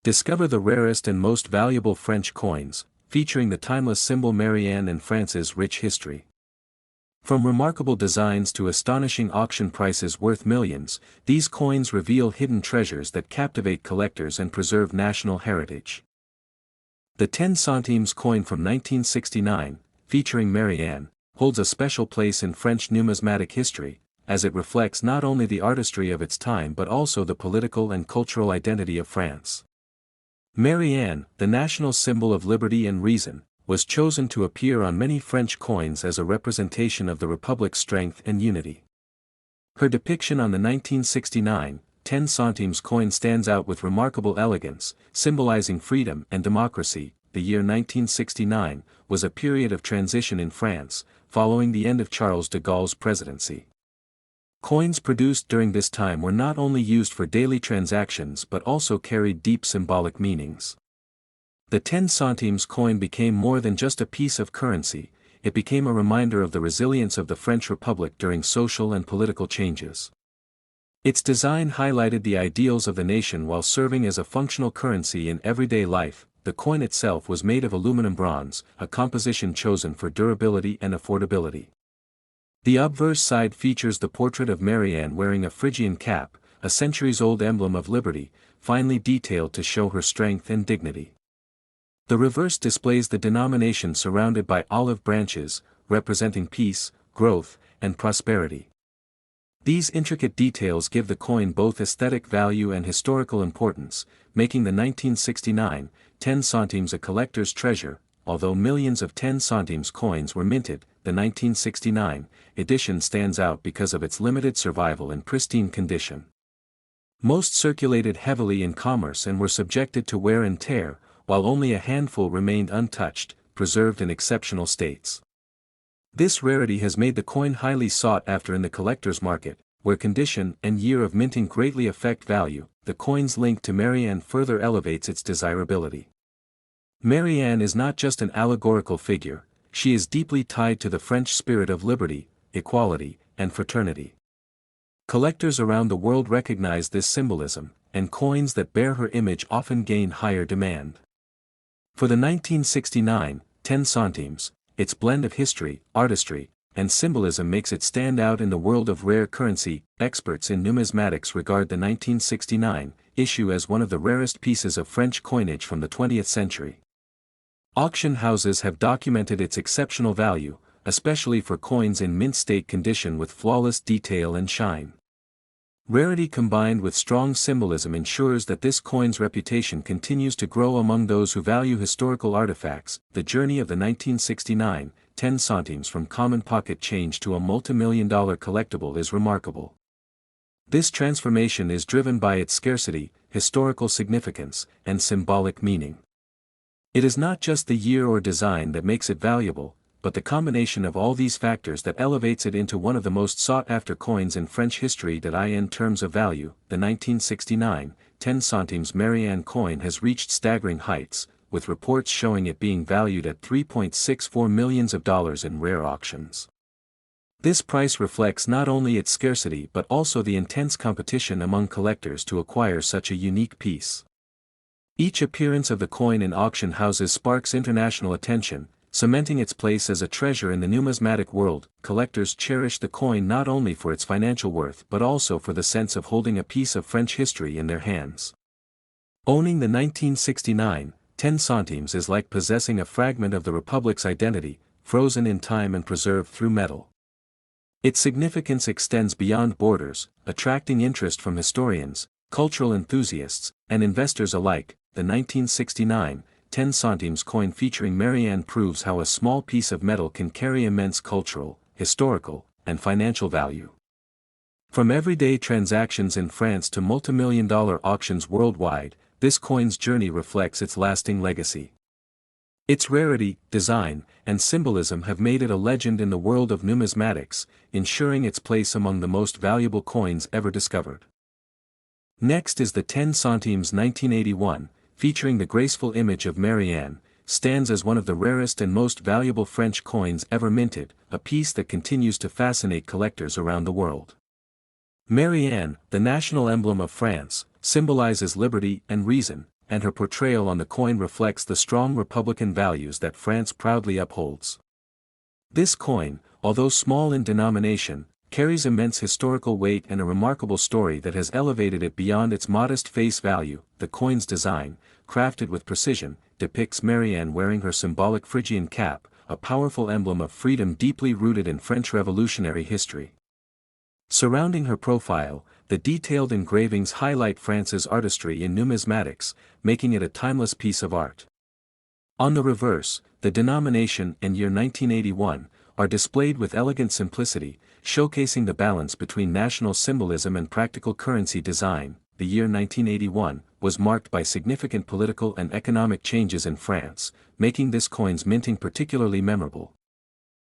Discover the rarest and most valuable French coins, featuring the timeless symbol Marianne and France's rich history. From remarkable designs to astonishing auction prices worth millions, these coins reveal hidden treasures that captivate collectors and preserve national heritage. The 10 centimes coin from 1969, featuring Marianne, holds a special place in French numismatic history, as it reflects not only the artistry of its time but also the political and cultural identity of France. Marianne, the national symbol of liberty and reason, was chosen to appear on many French coins as a representation of the Republic's strength and unity. Her depiction on the 1969, 10 centimes coin stands out with remarkable elegance, symbolizing freedom and democracy. The year 1969 was a period of transition in France, following the end of Charles de Gaulle's presidency. Coins produced during this time were not only used for daily transactions but also carried deep symbolic meanings. The 10 centimes coin became more than just a piece of currency, it became a reminder of the resilience of the French Republic during social and political changes. Its design highlighted the ideals of the nation while serving as a functional currency in everyday life. The coin itself was made of aluminum bronze, a composition chosen for durability and affordability. The obverse side features the portrait of Marianne wearing a Phrygian cap, a centuries-old emblem of liberty, finely detailed to show her strength and dignity. The reverse displays the denomination surrounded by olive branches, representing peace, growth, and prosperity. These intricate details give the coin both aesthetic value and historical importance, making the 1969, 10 centimes a collector's treasure. Although millions of 10 centimes coins were minted, the 1969 edition stands out because of its limited survival and pristine condition. Most circulated heavily in commerce and were subjected to wear and tear, while only a handful remained untouched, preserved in exceptional states. This rarity has made the coin highly sought after in the collector's market, where condition and year of minting greatly affect value. The coin's link to Marianne further elevates its desirability. Marianne is not just an allegorical figure, she is deeply tied to the French spirit of liberty, equality, and fraternity. Collectors around the world recognize this symbolism, and coins that bear her image often gain higher demand. For the 1969, 10 centimes, its blend of history, artistry, and symbolism makes it stand out in the world of rare currency. Experts in numismatics regard the 1969 issue as one of the rarest pieces of French coinage from the 20th century. Auction houses have documented its exceptional value, especially for coins in mint state condition with flawless detail and shine. Rarity combined with strong symbolism ensures that this coin's reputation continues to grow among those who value historical artifacts. The journey of the 1969, 10 centimes from common pocket change to a multi-million-dollar collectible is remarkable. This transformation is driven by its scarcity, historical significance, and symbolic meaning. It is not just the year or design that makes it valuable, but the combination of all these factors that elevates it into one of the most sought-after coins in French history. In terms of value, the 1969, 10 centimes Marianne coin has reached staggering heights, with reports showing it being valued at $3.64 million in rare auctions. This price reflects not only its scarcity but also the intense competition among collectors to acquire such a unique piece. Each appearance of the coin in auction houses sparks international attention, cementing its place as a treasure in the numismatic world. Collectors cherish the coin not only for its financial worth but also for the sense of holding a piece of French history in their hands. Owning the 1969, 10 centimes is like possessing a fragment of the Republic's identity, frozen in time and preserved through metal. Its significance extends beyond borders, attracting interest from historians, cultural enthusiasts, and investors alike. The 1969, 10 centimes coin featuring Marianne proves how a small piece of metal can carry immense cultural, historical, and financial value. From everyday transactions in France to multimillion-dollar auctions worldwide, this coin's journey reflects its lasting legacy. Its rarity, design, and symbolism have made it a legend in the world of numismatics, ensuring its place among the most valuable coins ever discovered. Next is the 10 centimes 1981, featuring the graceful image of Marianne, stands as one of the rarest and most valuable French coins ever minted, a piece that continues to fascinate collectors around the world. Marianne, the national emblem of France, symbolizes liberty and reason, and her portrayal on the coin reflects the strong republican values that France proudly upholds. This coin, although small in denomination, carries immense historical weight and a remarkable story that has elevated it beyond its modest face value. The coin's design, crafted with precision, depicts Marianne wearing her symbolic Phrygian cap, a powerful emblem of freedom deeply rooted in French revolutionary history. Surrounding her profile, the detailed engravings highlight France's artistry in numismatics, making it a timeless piece of art. On the reverse, the denomination and year 1981 are displayed with elegant simplicity, showcasing the balance between national symbolism and practical currency design. The year 1981 was marked by significant political and economic changes in France, making this coin's minting particularly memorable.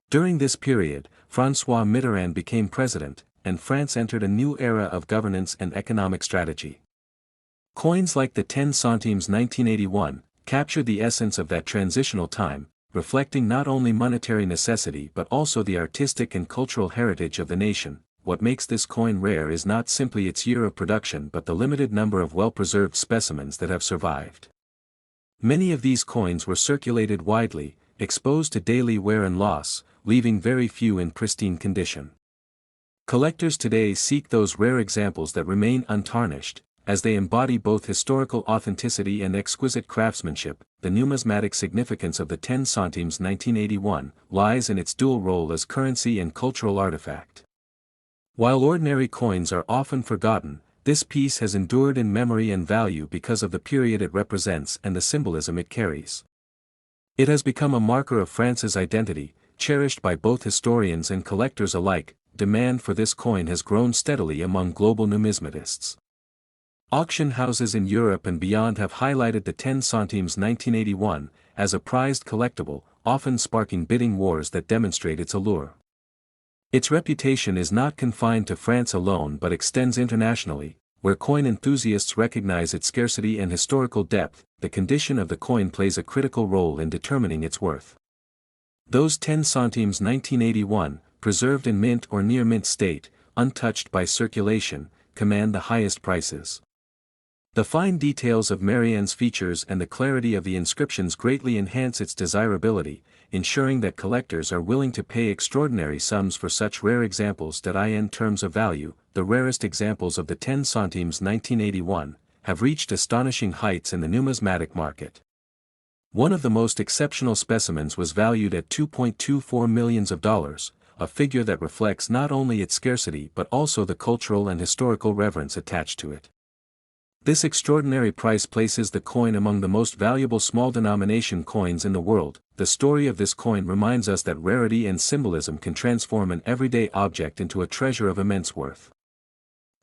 During this period, François Mitterrand became president, and France entered a new era of governance and economic strategy. Coins like the 10 centimes 1981 captured the essence of that transitional time, reflecting not only monetary necessity but also the artistic and cultural heritage of the nation. What makes this coin rare is not simply its year of production but the limited number of well-preserved specimens that have survived. Many of these coins were circulated widely, exposed to daily wear and loss, leaving very few in pristine condition. Collectors today seek those rare examples that remain untarnished, as they embody both historical authenticity and exquisite craftsmanship. The numismatic significance of the 10 centimes 1981 lies in its dual role as currency and cultural artifact. While ordinary coins are often forgotten, this piece has endured in memory and value because of the period it represents and the symbolism it carries. It has become a marker of France's identity, cherished by both historians and collectors alike. Demand for this coin has grown steadily among global numismatists. Auction houses in Europe and beyond have highlighted the 10 centimes 1981 as a prized collectible, often sparking bidding wars that demonstrate its allure. Its reputation is not confined to France alone but extends internationally, where coin enthusiasts recognize its scarcity and historical depth. The condition of the coin plays a critical role in determining its worth. Those 10 centimes 1981, preserved in mint or near mint state, untouched by circulation, command the highest prices. The fine details of Marianne's features and the clarity of the inscriptions greatly enhance its desirability, ensuring that collectors are willing to pay extraordinary sums for such rare examples. In terms of value, the rarest examples of the 10 centimes 1981 have reached astonishing heights in the numismatic market. One of the most exceptional specimens was valued at $2.24 million, a figure that reflects not only its scarcity but also the cultural and historical reverence attached to it. This extraordinary price places the coin among the most valuable small-denomination coins in the world. The story of this coin reminds us that rarity and symbolism can transform an everyday object into a treasure of immense worth.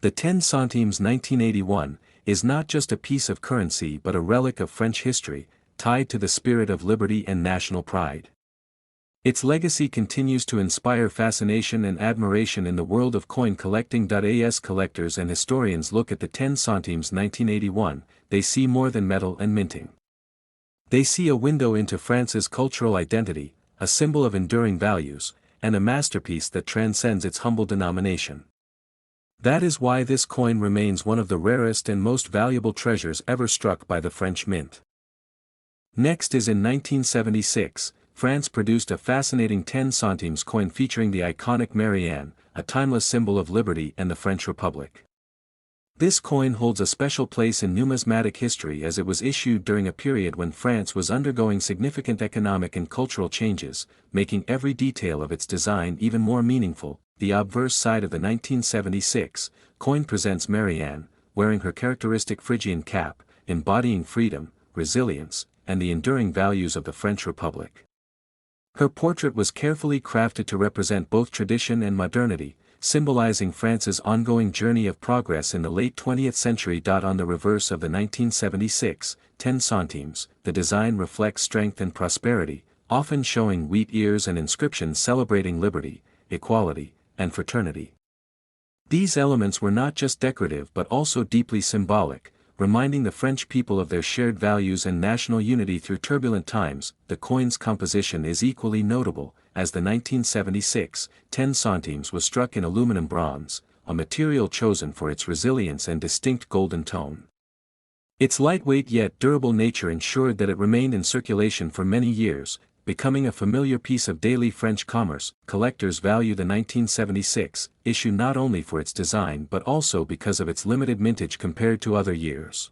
The 10 centimes 1981 is not just a piece of currency but a relic of French history, tied to the spirit of liberty and national pride. Its legacy continues to inspire fascination and admiration in the world of coin collecting. As collectors and historians look at the 10 centimes 1981, they see more than metal and minting. They see a window into France's cultural identity, a symbol of enduring values, and a masterpiece that transcends its humble denomination. That is why this coin remains one of the rarest and most valuable treasures ever struck by the French mint. Next is in 1976. France produced a fascinating 10 centimes coin featuring the iconic Marianne, a timeless symbol of liberty and the French Republic. This coin holds a special place in numismatic history as it was issued during a period when France was undergoing significant economic and cultural changes, making every detail of its design even more meaningful. The obverse side of the 1976 coin presents Marianne, wearing her characteristic Phrygian cap, embodying freedom, resilience, and the enduring values of the French Republic. Her portrait was carefully crafted to represent both tradition and modernity, symbolizing France's ongoing journey of progress in the late 20th century. On the reverse of the 1976 10 centimes, the design reflects strength and prosperity, often showing wheat ears and inscriptions celebrating liberty, equality, and fraternity. These elements were not just decorative but also deeply symbolic, reminding the French people of their shared values and national unity through turbulent times. The coin's composition is equally notable, as the 1976 10 centimes was struck in aluminum bronze, a material chosen for its resilience and distinct golden tone. Its lightweight yet durable nature ensured that it remained in circulation for many years, becoming a familiar piece of daily French commerce. Collectors value the 1976 issue not only for its design but also because of its limited mintage compared to other years.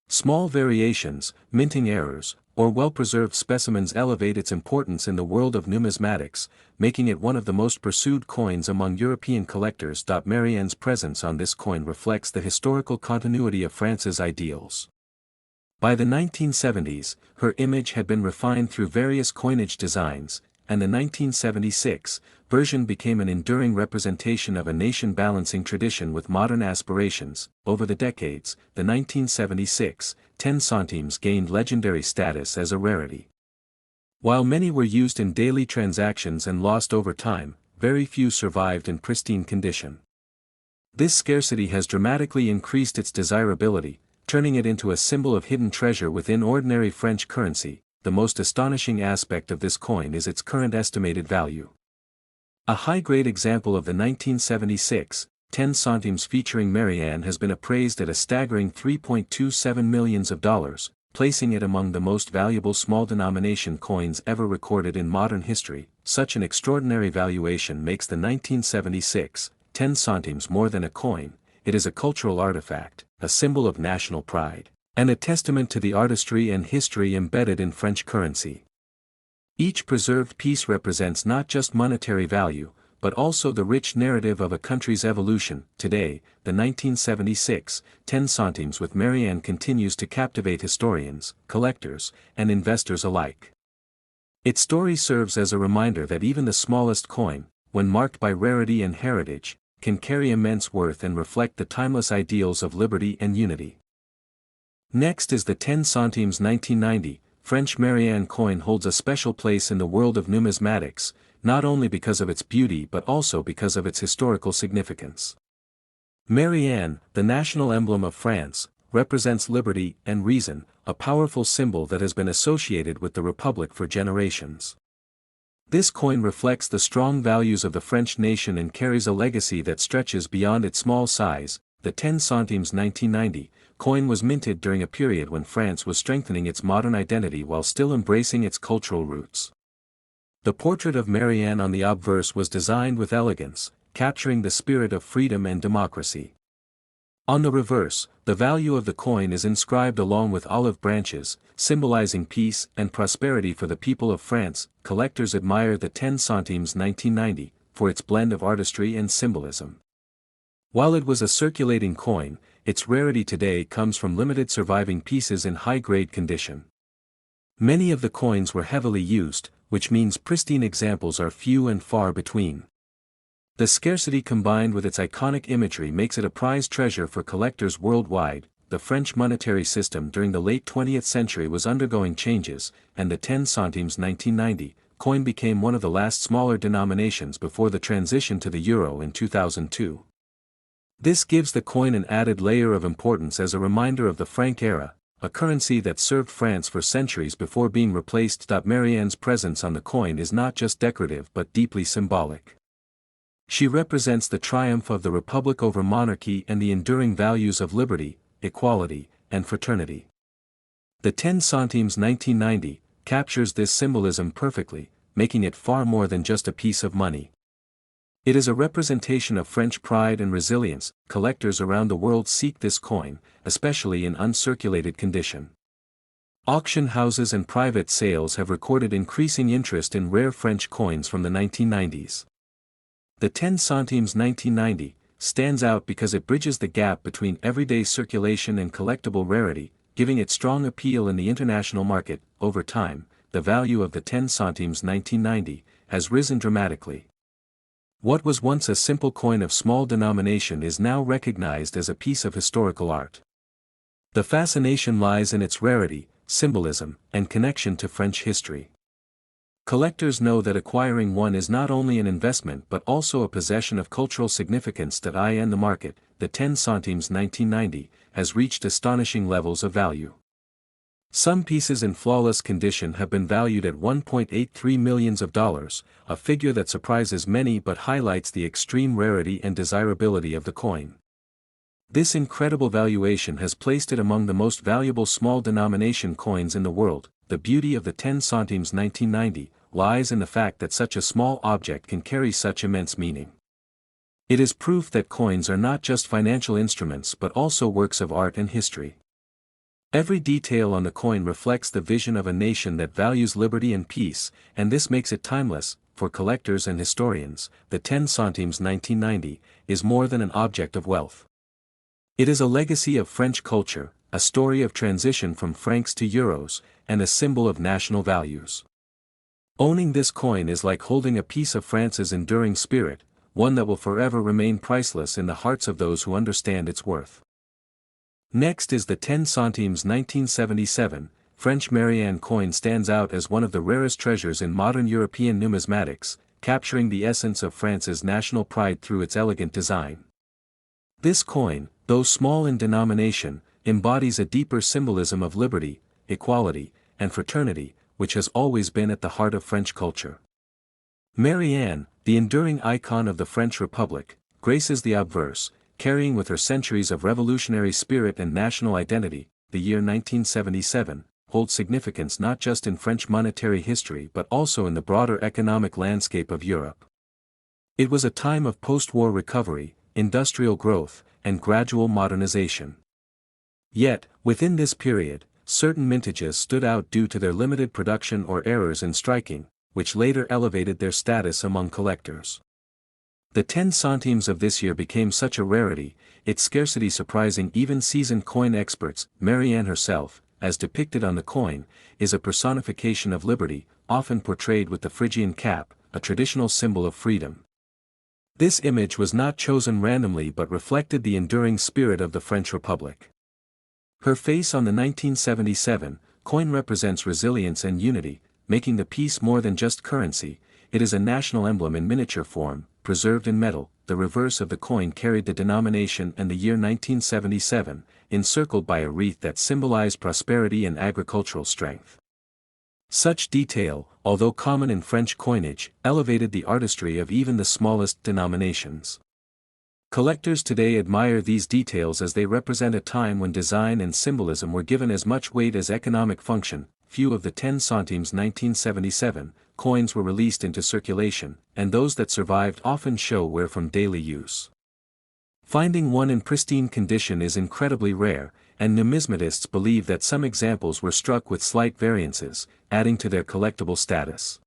Small variations, minting errors, or well-preserved specimens elevate its importance in the world of numismatics, making it one of the most pursued coins among European collectors. Marianne's presence on this coin reflects the historical continuity of France's ideals. By the 1970s, her image had been refined through various coinage designs, and the 1976 version became an enduring representation of a nation balancing tradition with modern aspirations. Over the decades, the 1976 10 centimes gained legendary status as a rarity. While many were used in daily transactions and lost over time, very few survived in pristine condition. This scarcity has dramatically increased its desirability, turning it into a symbol of hidden treasure within ordinary French currency. The most astonishing aspect of this coin is its current estimated value. A high-grade example of the 1976 10 centimes featuring Marianne has been appraised at a staggering $3.27 million, placing it among the most valuable small-denomination coins ever recorded in modern history. Such an extraordinary valuation makes the 1976 10 centimes more than a coin. It is a cultural artifact, a symbol of national pride, and a testament to the artistry and history embedded in French currency. Each preserved piece represents not just monetary value, but also the rich narrative of a country's evolution. Today, the 1976 10 centimes with Marianne continues to captivate historians, collectors, and investors alike. Its story serves as a reminder that even the smallest coin, when marked by rarity and heritage, can carry immense worth and reflect the timeless ideals of liberty and unity. Next is the 10 centimes 1990. French Marianne coin holds a special place in the world of numismatics, not only because of its beauty but also because of its historical significance. Marianne, the national emblem of France, represents liberty and reason, a powerful symbol that has been associated with the Republic for generations. This coin reflects the strong values of the French nation and carries a legacy that stretches beyond its small size. The 10 centimes 1990 coin was minted during a period when France was strengthening its modern identity while still embracing its cultural roots. The portrait of Marianne on the obverse was designed with elegance, capturing the spirit of freedom and democracy. On the reverse, the value of the coin is inscribed along with olive branches, symbolizing peace and prosperity for the people of France. Collectors admire the 10 centimes 1990 for its blend of artistry and symbolism. While it was a circulating coin, its rarity today comes from limited surviving pieces in high-grade condition. Many of the coins were heavily used, which means pristine examples are few and far between. The scarcity combined with its iconic imagery makes it a prized treasure for collectors worldwide. The French monetary system during the late 20th century was undergoing changes, and the 10 centimes 1990 coin became one of the last smaller denominations before the transition to the euro in 2002. This gives the coin an added layer of importance as a reminder of the franc era, a currency that served France for centuries before being replaced. Marianne's presence on the coin is not just decorative but deeply symbolic. She represents the triumph of the Republic over monarchy and the enduring values of liberty, equality, and fraternity. The 10 centimes 1990 captures this symbolism perfectly, making it far more than just a piece of money. It is a representation of French pride and resilience. Collectors around the world seek this coin, especially in uncirculated condition. Auction houses and private sales have recorded increasing interest in rare French coins from the 1990s. The 10 centimes 1990 stands out because it bridges the gap between everyday circulation and collectible rarity, giving it strong appeal in the international market. Over time, the value of the 10 centimes 1990 has risen dramatically. What was once a simple coin of small denomination is now recognized as a piece of historical art. The fascination lies in its rarity, symbolism, and connection to French history. Collectors know that acquiring one is not only an investment but also a possession of cultural significance. In the market, the 10 centimes 1990 has reached astonishing levels of value. Some pieces in flawless condition have been valued at $1.83 million, a figure that surprises many but highlights the extreme rarity and desirability of the coin. This incredible valuation has placed it among the most valuable small denomination coins in the world. The beauty of the 10 centimes 1990 lies in the fact that such a small object can carry such immense meaning. It is proof that coins are not just financial instruments but also works of art and history. Every detail on the coin reflects the vision of a nation that values liberty and peace, and this makes it timeless. For collectors and historians, the 10 centimes 1990 is more than an object of wealth. It is a legacy of French culture, a story of transition from francs to euros, and a symbol of national values. Owning this coin is like holding a piece of France's enduring spirit, one that will forever remain priceless in the hearts of those who understand its worth. Next is the 10 centimes 1977. French Marianne coin stands out as one of the rarest treasures in modern European numismatics, capturing the essence of France's national pride through its elegant design. This coin, though small in denomination, embodies a deeper symbolism of liberty, equality, and fraternity, which has always been at the heart of French culture. Marianne, the enduring icon of the French Republic, graces the obverse, carrying with her centuries of revolutionary spirit and national identity. The year 1977 holds significance not just in French monetary history but also in the broader economic landscape of Europe. It was a time of post-war recovery, industrial growth, and gradual modernization. Yet, within this period, certain mintages stood out due to their limited production or errors in striking, which later elevated their status among collectors. The 10 centimes of this year became such a rarity, its scarcity surprising even seasoned coin experts. Marianne herself, as depicted on the coin, is a personification of liberty, often portrayed with the Phrygian cap, a traditional symbol of freedom. This image was not chosen randomly but reflected the enduring spirit of the French Republic. Her face on the 1977 coin represents resilience and unity, making the piece more than just currency. It is a national emblem in miniature form, preserved in metal. The reverse of the coin carried the denomination and the year 1977, encircled by a wreath that symbolized prosperity and agricultural strength. Such detail, although common in French coinage, elevated the artistry of even the smallest denominations. Collectors today admire these details as they represent a time when design and symbolism were given as much weight as economic function. Few of the 10 centimes 1977 coins were released into circulation, and those that survived often show wear from daily use. Finding one in pristine condition is incredibly rare, and numismatists believe that some examples were struck with slight variances, adding to their collectible status.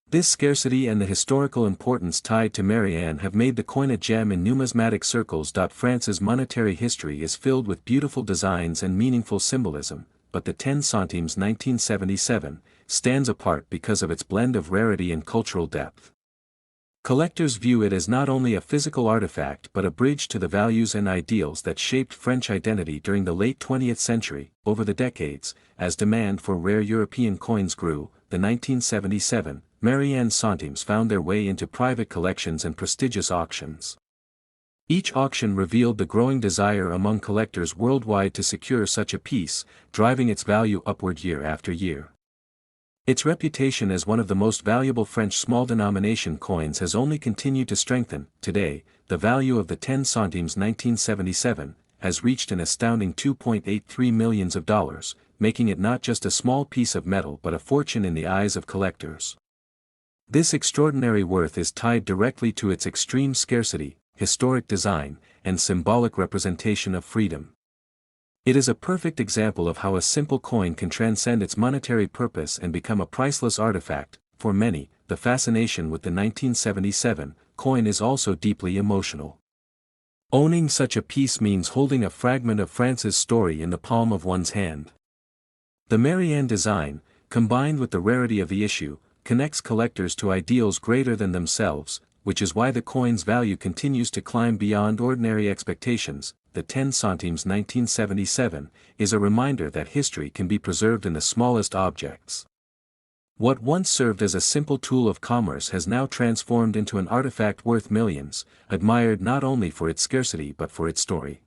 This scarcity and the historical importance tied to Marianne have made the coin a gem in numismatic circles. France's monetary history is filled with beautiful designs and meaningful symbolism, but the 10 centimes 1977 stands apart because of its blend of rarity and cultural depth. Collectors view it as not only a physical artifact but a bridge to the values and ideals that shaped French identity during the late 20th century. Over the decades, as demand for rare European coins grew, the 1977 Marianne centimes found their way into private collections and prestigious auctions. Each auction revealed the growing desire among collectors worldwide to secure such a piece, driving its value upward year after year. Its reputation as one of the most valuable French small-denomination coins has only continued to strengthen. Today, the value of the 10 centimes 1977 has reached an astounding $2.83 million, making it not just a small piece of metal but a fortune in the eyes of collectors. This extraordinary worth is tied directly to its extreme scarcity, historic design, and symbolic representation of freedom. It is a perfect example of how a simple coin can transcend its monetary purpose and become a priceless artifact. For many, the fascination with the 1977 coin is also deeply emotional. Owning such a piece means holding a fragment of France's story in the palm of one's hand. The Marianne design, combined with the rarity of the issue, connects collectors to ideals greater than themselves, which is why the coin's value continues to climb beyond ordinary expectations. The 10 centimes 1977 is a reminder that history can be preserved in the smallest objects. What once served as a simple tool of commerce has now transformed into an artifact worth millions, admired not only for its scarcity but for its story.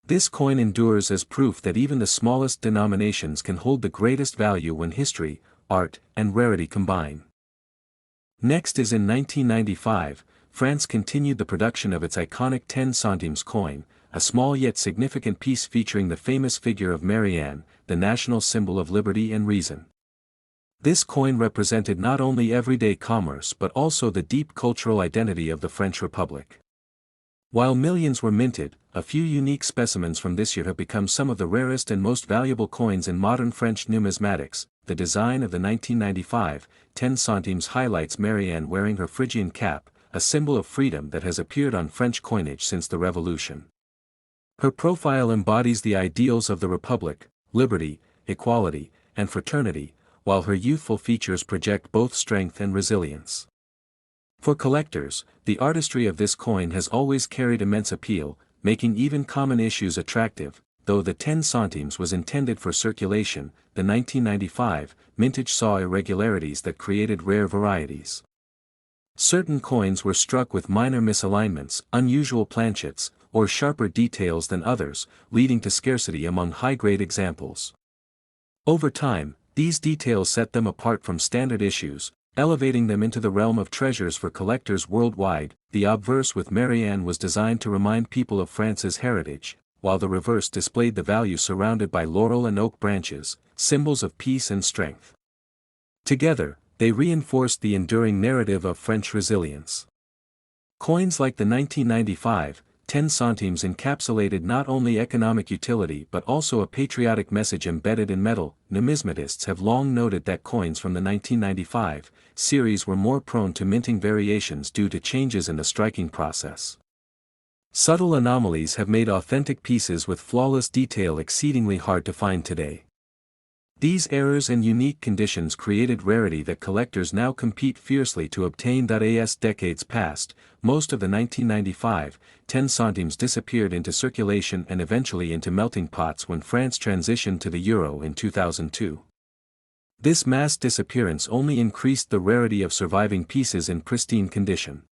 This coin endures as proof that even the smallest denominations can hold the greatest value when history, art, and rarity combine. Next is in 1995, France continued the production of its iconic 10 centimes coin, a small yet significant piece featuring the famous figure of Marianne, the national symbol of liberty and reason. This coin represented not only everyday commerce but also the deep cultural identity of the French Republic. While millions were minted, a few unique specimens from this year have become some of the rarest and most valuable coins in modern French numismatics. The design of the 1995 10 centimes highlights Marianne wearing her Phrygian cap, a symbol of freedom that has appeared on French coinage since the Revolution. Her profile embodies the ideals of the Republic: liberty, equality, and fraternity, while her youthful features project both strength and resilience. For collectors, the artistry of this coin has always carried immense appeal, making even common issues attractive. Though the 10 centimes was intended for circulation, the 1995 mintage saw irregularities that created rare varieties. Certain coins were struck with minor misalignments, unusual planchets, or sharper details than others, leading to scarcity among high-grade examples. Over time, these details set them apart from standard issues, elevating them into the realm of treasures for collectors worldwide. The obverse with Marianne was designed to remind people of France's heritage, while the reverse displayed the value surrounded by laurel and oak branches, symbols of peace and strength. Together, they reinforced the enduring narrative of French resilience. Coins like the 1995 10 centimes encapsulated not only economic utility but also a patriotic message embedded in metal. Numismatists have long noted that coins from the 1995 series were more prone to minting variations due to changes in the striking process. Subtle anomalies have made authentic pieces with flawless detail exceedingly hard to find today. These errors and unique conditions created rarity that collectors now compete fiercely to obtain. As decades passed, most of the 1995 10 centimes disappeared into circulation and eventually into melting pots when France transitioned to the euro in 2002. This mass disappearance only increased the rarity of surviving pieces in pristine condition.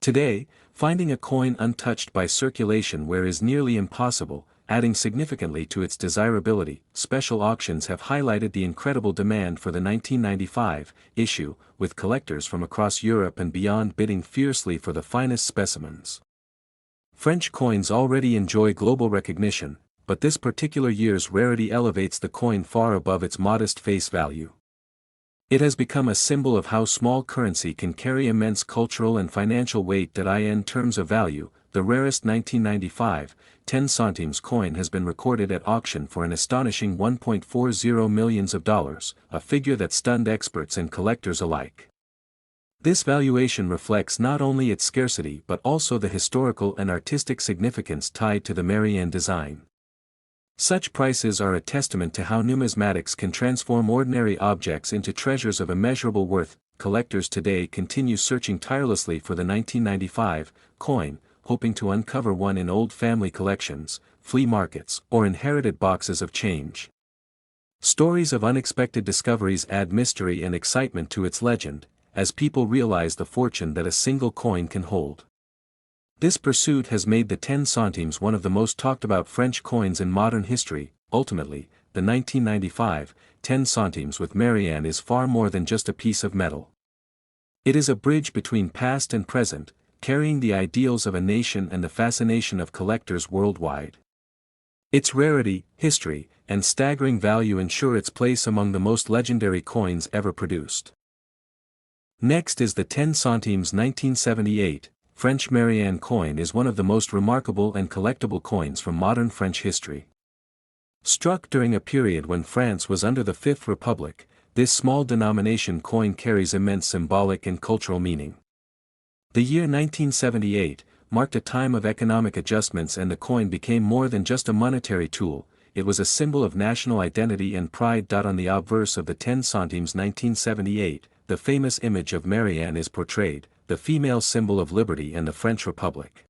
Today, finding a coin untouched by circulation wear is nearly impossible, adding significantly to its desirability. Special auctions have highlighted the incredible demand for the 1995 issue, with collectors from across Europe and beyond bidding fiercely for the finest specimens. French coins already enjoy global recognition, but this particular year's rarity elevates the coin far above its modest face value. It has become a symbol of how small currency can carry immense cultural and financial weight. In terms of value, the rarest 1995 10 centimes coin has been recorded at auction for an astonishing $1.40 million, a figure that stunned experts and collectors alike. This valuation reflects not only its scarcity but also the historical and artistic significance tied to the Marianne design. Such prices are a testament to how numismatics can transform ordinary objects into treasures of immeasurable worth. Collectors today continue searching tirelessly for the 1995 coin, hoping to uncover one in old family collections, flea markets, or inherited boxes of change. Stories of unexpected discoveries add mystery and excitement to its legend, as people realize the fortune that a single coin can hold. This pursuit has made the 10 centimes one of the most talked about French coins in modern history. Ultimately, the 1995 10 centimes with Marianne is far more than just a piece of metal. It is a bridge between past and present, carrying the ideals of a nation and the fascination of collectors worldwide. Its rarity, history, and staggering value ensure its place among the most legendary coins ever produced. Next is the 10 centimes 1978. French Marianne coin is one of the most remarkable and collectible coins from modern French history. Struck during a period when France was under the Fifth Republic, this small denomination coin carries immense symbolic and cultural meaning. The year 1978 marked a time of economic adjustments, and the coin became more than just a monetary tool. It was a symbol of national identity and pride. On the obverse of the 10 centimes 1978, the famous image of Marianne is portrayed, the female symbol of liberty and the French Republic.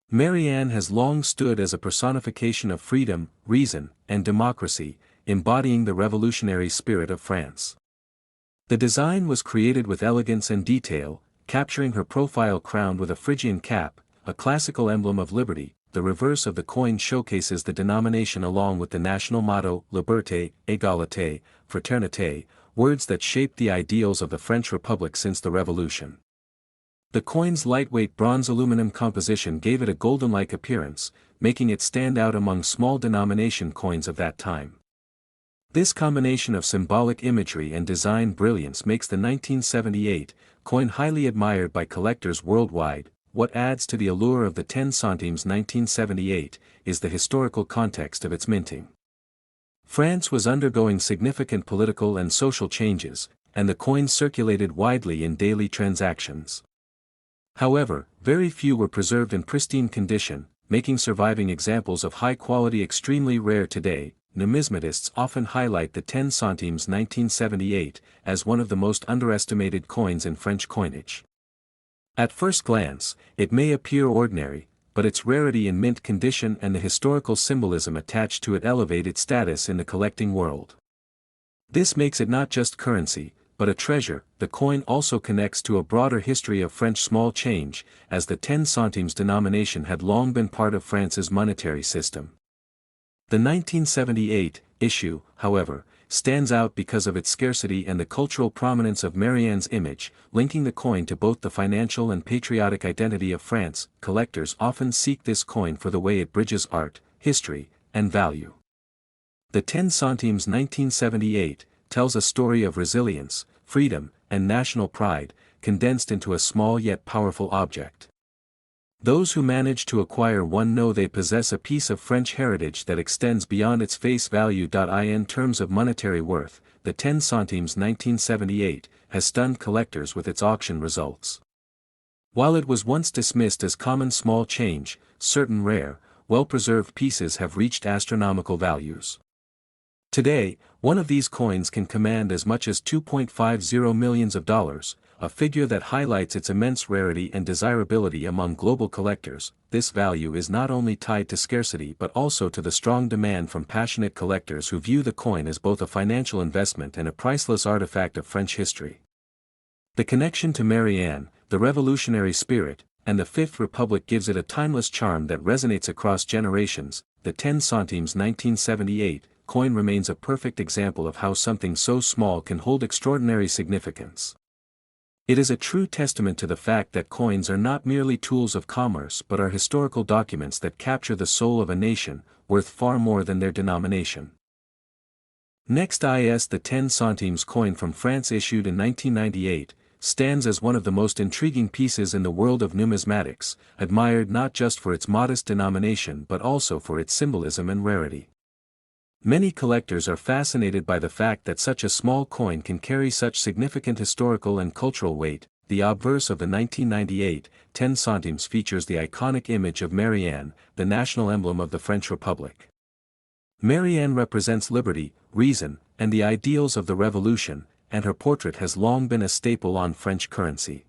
Marianne has long stood as a personification of freedom, reason, and democracy, embodying the revolutionary spirit of France. The design was created with elegance and detail, capturing her profile crowned with a Phrygian cap, a classical emblem of liberty. The reverse of the coin showcases the denomination along with the national motto, Liberté, Égalité, Fraternité, words that shaped the ideals of the French Republic since the Revolution. The coin's lightweight bronze-aluminum composition gave it a golden-like appearance, making it stand out among small denomination coins of that time. This combination of symbolic imagery and design brilliance makes the 1978 coin highly admired by collectors worldwide. What adds to the allure of the 10 centimes 1978 is the historical context of its minting. France was undergoing significant political and social changes, and the coin circulated widely in daily transactions. However, very few were preserved in pristine condition, making surviving examples of high quality extremely rare today. Numismatists often highlight the 10 centimes 1978 as one of the most underestimated coins in French coinage. At first glance, it may appear ordinary, but its rarity in mint condition and the historical symbolism attached to it elevate its status in the collecting world. This makes it not just currency, but a treasure. The coin also connects to a broader history of French small change, as the 10 centimes denomination had long been part of France's monetary system. The 1978 issue, however, stands out because of its scarcity and the cultural prominence of Marianne's image, linking the coin to both the financial and patriotic identity of France. Collectors often seek this coin for the way it bridges art, history, and value. The 10 centimes 1978 tells a story of resilience, freedom, and national pride, condensed into a small yet powerful object. Those who manage to acquire one know they possess a piece of French heritage that extends beyond its face value. In terms of monetary worth, the 10 centimes 1978 has stunned collectors with its auction results. While it was once dismissed as common small change, certain rare, well-preserved pieces have reached astronomical values. Today, one of these coins can command as much as $2.50 million, a figure that highlights its immense rarity and desirability among global collectors. This value is not only tied to scarcity but also to the strong demand from passionate collectors who view the coin as both a financial investment and a priceless artifact of French history. The connection to Marianne, the revolutionary spirit, and the Fifth Republic gives it a timeless charm that resonates across generations. The 10 centimes 1978 coin remains a perfect example of how something so small can hold extraordinary significance. It is a true testament to the fact that coins are not merely tools of commerce but are historical documents that capture the soul of a nation, worth far more than their denomination. Next is the 10 centimes coin from France issued in 1998, stands as one of the most intriguing pieces in the world of numismatics, admired not just for its modest denomination but also for its symbolism and rarity. Many collectors are fascinated by the fact that such a small coin can carry such significant historical and cultural weight. The obverse of the 1998 10 centimes features the iconic image of Marianne, the national emblem of the French Republic. Marianne represents liberty, reason, and the ideals of the Revolution, and her portrait has long been a staple on French currency.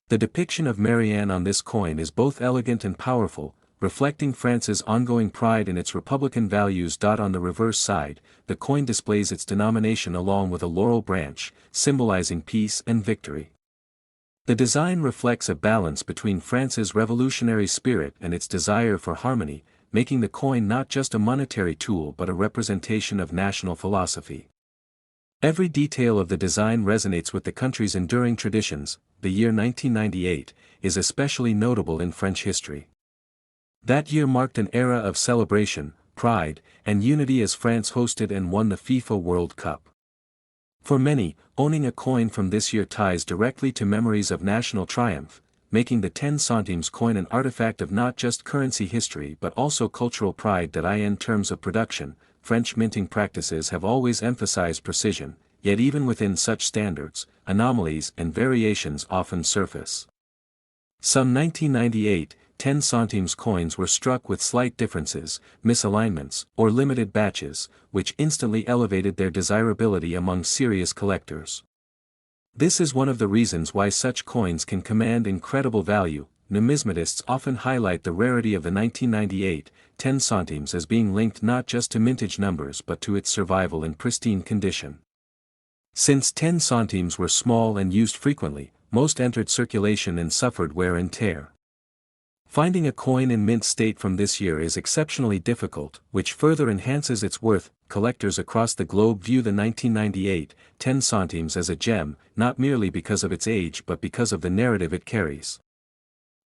The depiction of Marianne on this coin is both elegant and powerful, reflecting France's ongoing pride in its republican values. On the reverse side, the coin displays its denomination along with a laurel branch, symbolizing peace and victory. The design reflects a balance between France's revolutionary spirit and its desire for harmony, making the coin not just a monetary tool but a representation of national philosophy. Every detail of the design resonates with the country's enduring traditions. The year 1998 is especially notable in French history. That year marked an era of celebration, pride, and unity as France hosted and won the FIFA World Cup. For many, owning a coin from this year ties directly to memories of national triumph, making the 10 centimes coin an artifact of not just currency history but also cultural pride. In terms of production, French minting practices have always emphasized precision, yet even within such standards, anomalies and variations often surface. Some 1998 10 centimes coins were struck with slight differences, misalignments, or limited batches, which instantly elevated their desirability among serious collectors. This is one of the reasons why such coins can command incredible value. Numismatists often highlight the rarity of the 1998 10 centimes as being linked not just to mintage numbers but to its survival in pristine condition. Since 10 centimes were small and used frequently, most entered circulation and suffered wear and tear. Finding a coin in mint state from this year is exceptionally difficult, which further enhances its worth. Collectors across the globe view the 1998 10 centimes as a gem, not merely because of its age but because of the narrative it carries.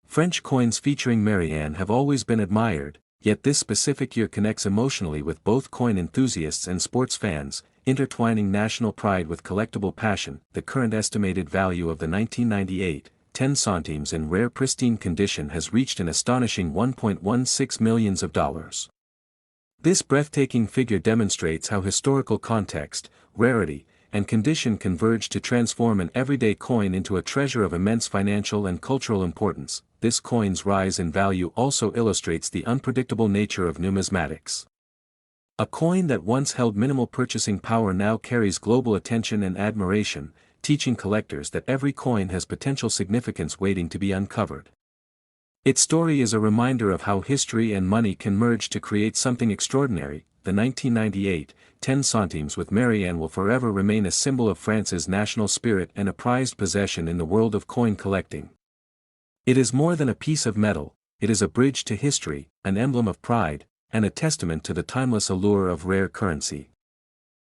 French coins featuring Marianne have always been admired, yet this specific year connects emotionally with both coin enthusiasts and sports fans, intertwining national pride with collectible passion. The current estimated value of the 1998 10 centimes in rare pristine condition has reached an astonishing $1.16 million. This breathtaking figure demonstrates how historical context, rarity, and condition converge to transform an everyday coin into a treasure of immense financial and cultural importance. This coin's rise in value also illustrates the unpredictable nature of numismatics. A coin that once held minimal purchasing power now carries global attention and admiration, teaching collectors that every coin has potential significance waiting to be uncovered. Its story is a reminder of how history and money can merge to create something extraordinary. The 1998 10 centimes with Marianne will forever remain a symbol of France's national spirit and a prized possession in the world of coin collecting. It is more than a piece of metal, it is a bridge to history, an emblem of pride, and a testament to the timeless allure of rare currency.